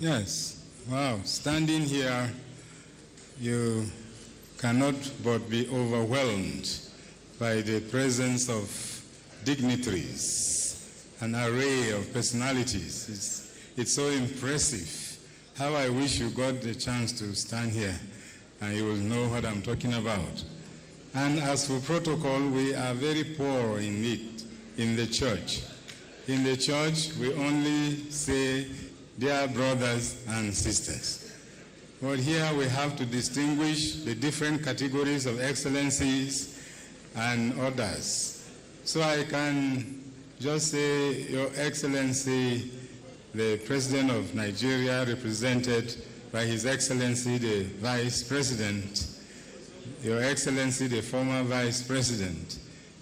Yes. Wow. Standing here, you cannot but be overwhelmed by the presence of dignitaries, an array of personalities. It's so impressive. How I wish you got the chance to stand here and you will know what I'm talking about. And as for protocol, we are very poor in it in the church. In the church, we only say, dear brothers and sisters. But here we have to distinguish the different categories of excellencies and others. So I can just say, Your Excellency, the President of Nigeria, represented by His Excellency, the Vice President, Your Excellency, the former Vice President,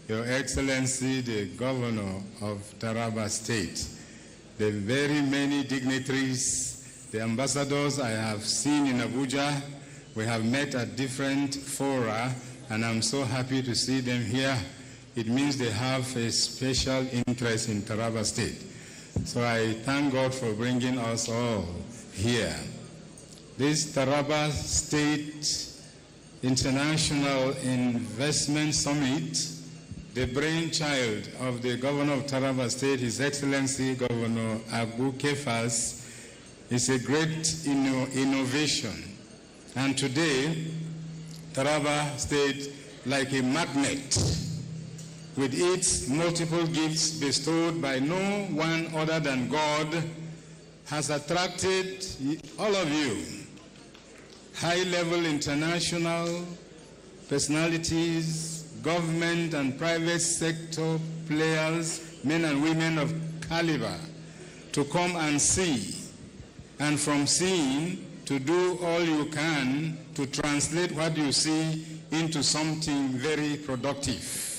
Your Excellency, the Governor of Taraba State, the very many dignitaries, the ambassadors I have seen in Abuja. We have met at different fora, and I'm so happy to see them here. It means they have a special interest in Taraba State. So I thank God for bringing us all here. This Taraba State International Investment Summit, the brainchild of the Governor of Taraba State, His Excellency Governor Abuja, is a great innovation. And today, Taraba State, like a magnet, with its multiple gifts bestowed by no one other than God, has attracted all of you, high-level international personalities, government and private sector players, men and women of caliber, to come and see, and from seeing to do all you can to translate what you see into something very productive.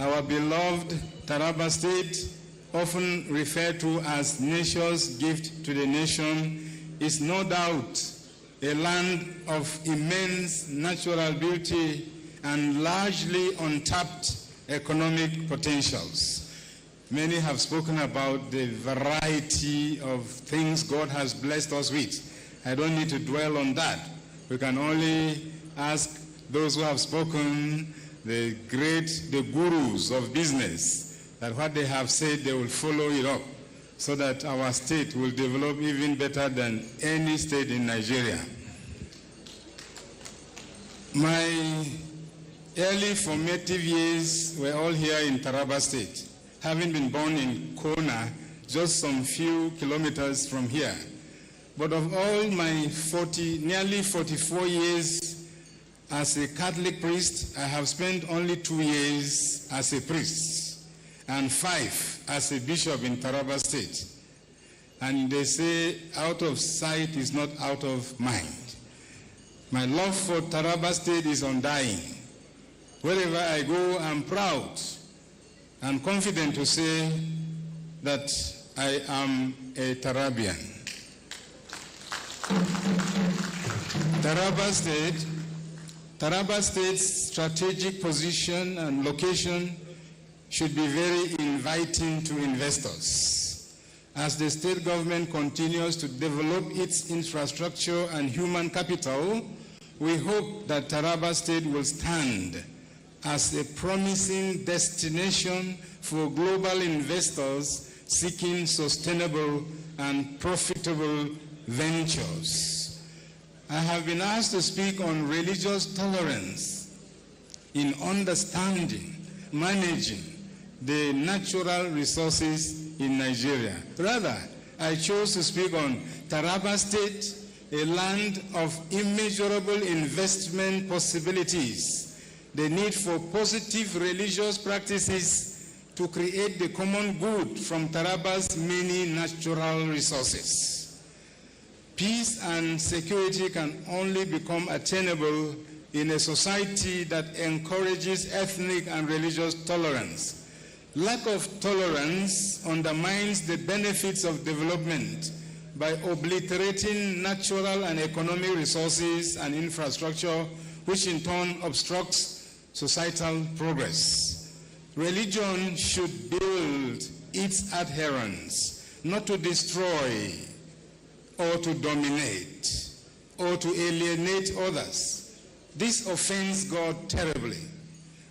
Our beloved Taraba State, often referred to as nature's gift to the nation, is no doubt a land of immense natural beauty and largely untapped economic potentials. Many have spoken about the variety of things God has blessed us with. I don't need to dwell on that. We can only ask those who have spoken, the gurus of business, that what they have said, they will follow it up so that our state will develop even better than any state in Nigeria. My early formative years were all here in Taraba State, having been born in Kona, just some few kilometers from here. But of all my nearly 44 years as a Catholic priest, I have spent only 2 years as a priest and 5 as a bishop in Taraba State. And they say, out of sight is not out of mind. My love for Taraba State is undying. Wherever I go, I'm proud and confident to say that I am a Tarabian. Taraba State's strategic position and location should be very inviting to investors. As the state government continues to develop its infrastructure and human capital, we hope that Taraba State will stand as a promising destination for global investors seeking sustainable and profitable ventures. I have been asked to speak on religious tolerance in understanding, managing the natural resources in Nigeria. Rather, I chose to speak on Taraba State, a land of immeasurable investment possibilities, the need for positive religious practices to create the common good from Taraba's many natural resources. Peace and security can only become attainable in a society that encourages ethnic and religious tolerance. Lack of tolerance undermines the benefits of development by obliterating natural and economic resources and infrastructure, which in turn obstructs societal progress. Religion should build its adherents, not to destroy or to dominate or to alienate others. This offends God terribly.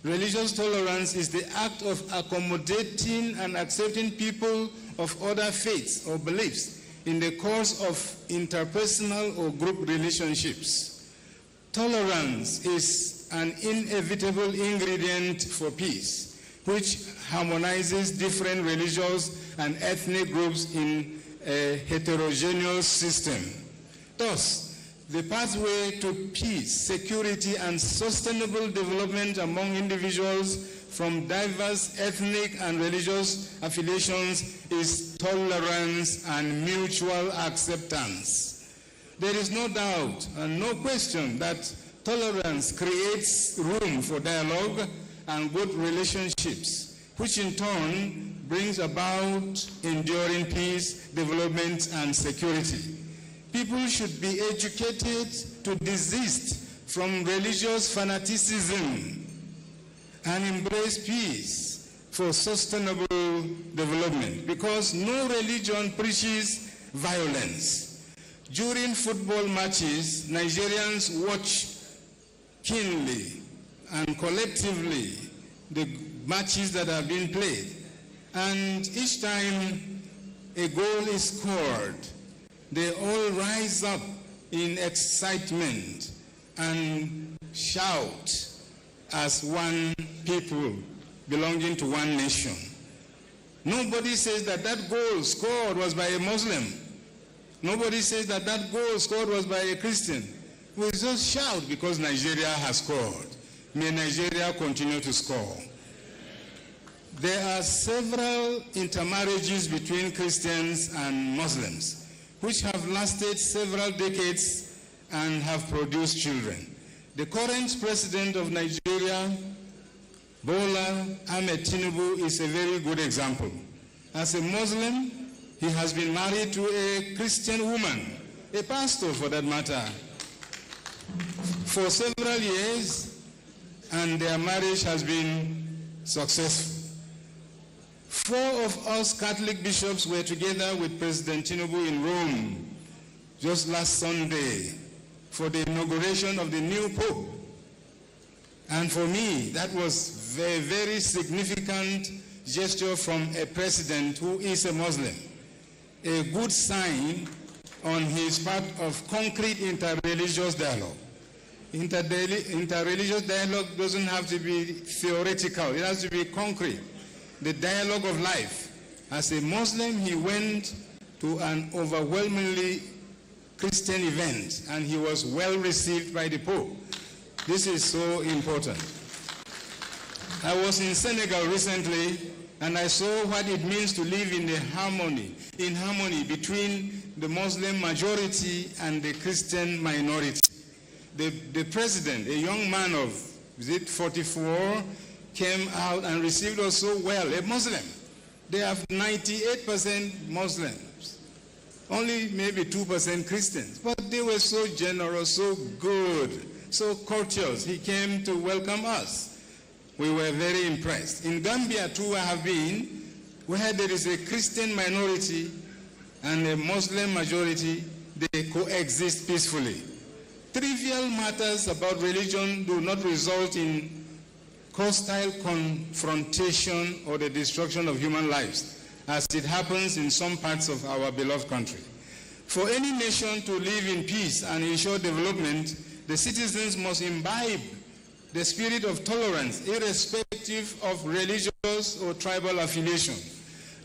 Religious tolerance is the act of accommodating and accepting people of other faiths or beliefs in the course of interpersonal or group relationships. Tolerance is an inevitable ingredient for peace, which harmonizes different religious and ethnic groups in a heterogeneous system. Thus, the pathway to peace, security, and sustainable development among individuals from diverse ethnic and religious affiliations is tolerance and mutual acceptance. There is no doubt and no question that tolerance creates room for dialogue and good relationships, which in turn brings about enduring peace, development, and security. People should be educated to desist from religious fanaticism and embrace peace for sustainable development, because no religion preaches violence. During football matches, Nigerians watch keenly and collectively the matches that are being played, and each time a goal is scored, they all rise up in excitement and shout as one people belonging to one nation. Nobody says that that goal scored was by a Muslim. Nobody says that that goal scored was by a Christian. We just shout because Nigeria has scored. May Nigeria continue to score. There are several intermarriages between Christians and Muslims, which have lasted several decades and have produced children. The current president of Nigeria, Bola Ahmed Tinubu, is a very good example. As a Muslim, he has been married to a Christian woman, a pastor for that matter, for several years, and their marriage has been successful. 4 of us Catholic bishops were together with President Tinubu in Rome just last Sunday for the inauguration of the new Pope. And for me, that was a very significant gesture from a president who is a Muslim. A good sign on his part of concrete interreligious dialogue. Interreligious dialogue doesn't have to be theoretical, it has to be concrete. The dialogue of life. As a Muslim, he went to an overwhelmingly Christian event, and he was well received by the Pope. This is so important. I was in Senegal recently, and I saw what it means to live in harmony between the Muslim majority and the Christian minority. The president, a young man of, 44, came out and received us so well, a Muslim. They have 98% Muslims, only maybe 2% Christians, but they were so generous, so good, so courteous. He came to welcome us. We were very impressed. In Gambia too, I have been, where there is a Christian minority and a Muslim majority, they coexist peacefully. Trivial matters about religion do not result in hostile confrontation or the destruction of human lives, as it happens in some parts of our beloved country. For any nation to live in peace and ensure development, the citizens must imbibe the spirit of tolerance, irrespective of religious or tribal affiliation.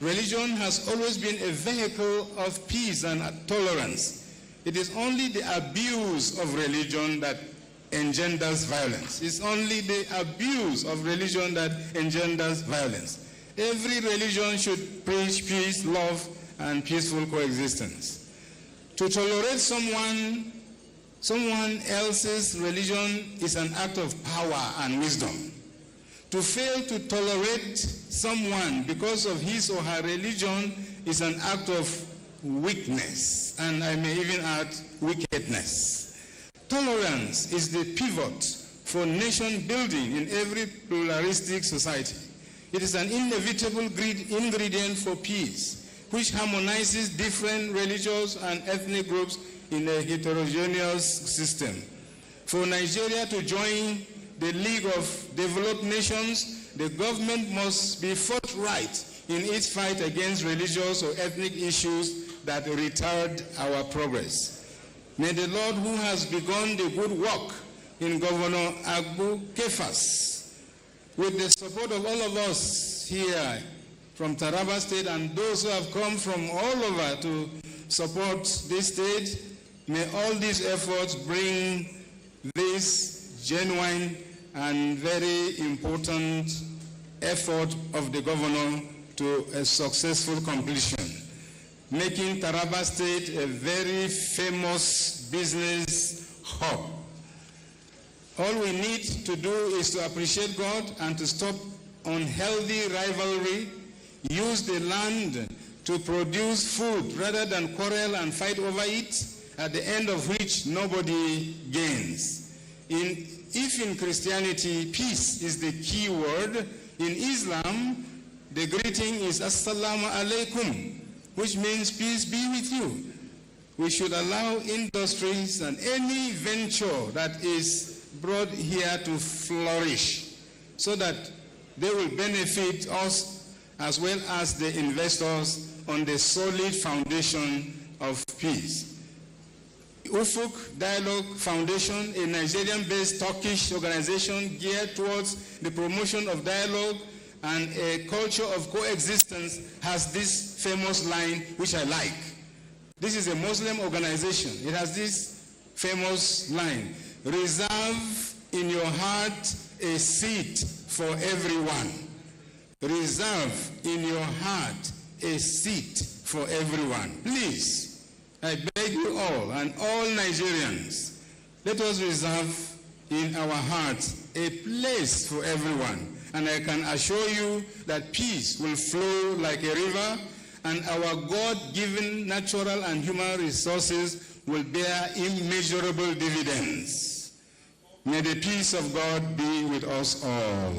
Religion has always been a vehicle of peace and tolerance. It is only the abuse of religion that engenders violence. It's only the abuse of religion that engenders violence. Every religion should preach peace, love, and peaceful coexistence. To tolerate someone else's religion is an act of power and wisdom. To fail to tolerate someone because of his or her religion is an act of weakness, and I may even add wickedness. Tolerance is the pivot for nation building in every pluralistic society. It is an inevitable ingredient for peace. which harmonizes different religious and ethnic groups in a heterogeneous system. For Nigeria to join the League of Developed Nations, the government must be forthright in its fight against religious or ethnic issues that retard our progress. May the Lord, who has begun the good work in Governor Agbu Kefas, with the support of all of us here from Taraba State and those who have come from all over to support this state, may all these efforts bring this genuine and very important effort of the governor to a successful completion, making Taraba State a very famous business hub. All we need to do is to appreciate God and to stop unhealthy rivalry, use the land to produce food rather than quarrel and fight over it, at the end of which nobody gains. If in Christianity peace is the key word, in Islam the greeting is Assalamu alaikum, which means peace be with you. We should allow industries and any venture that is brought here to flourish so that they will benefit us as well as the investors on the solid foundation of peace. Ufuk Dialogue Foundation, a Nigerian-based Turkish organization geared towards the promotion of dialogue and a culture of coexistence, has this famous line which I like. This is a Muslim organization. It has this famous line: reserve in your heart a seat for everyone. Reserve in your heart a seat for everyone. Please, I beg you all and all Nigerians, let us reserve in our hearts a place for everyone. And I can assure you that peace will flow like a river, and our God-given natural and human resources will bear immeasurable dividends. May the peace of God be with us all.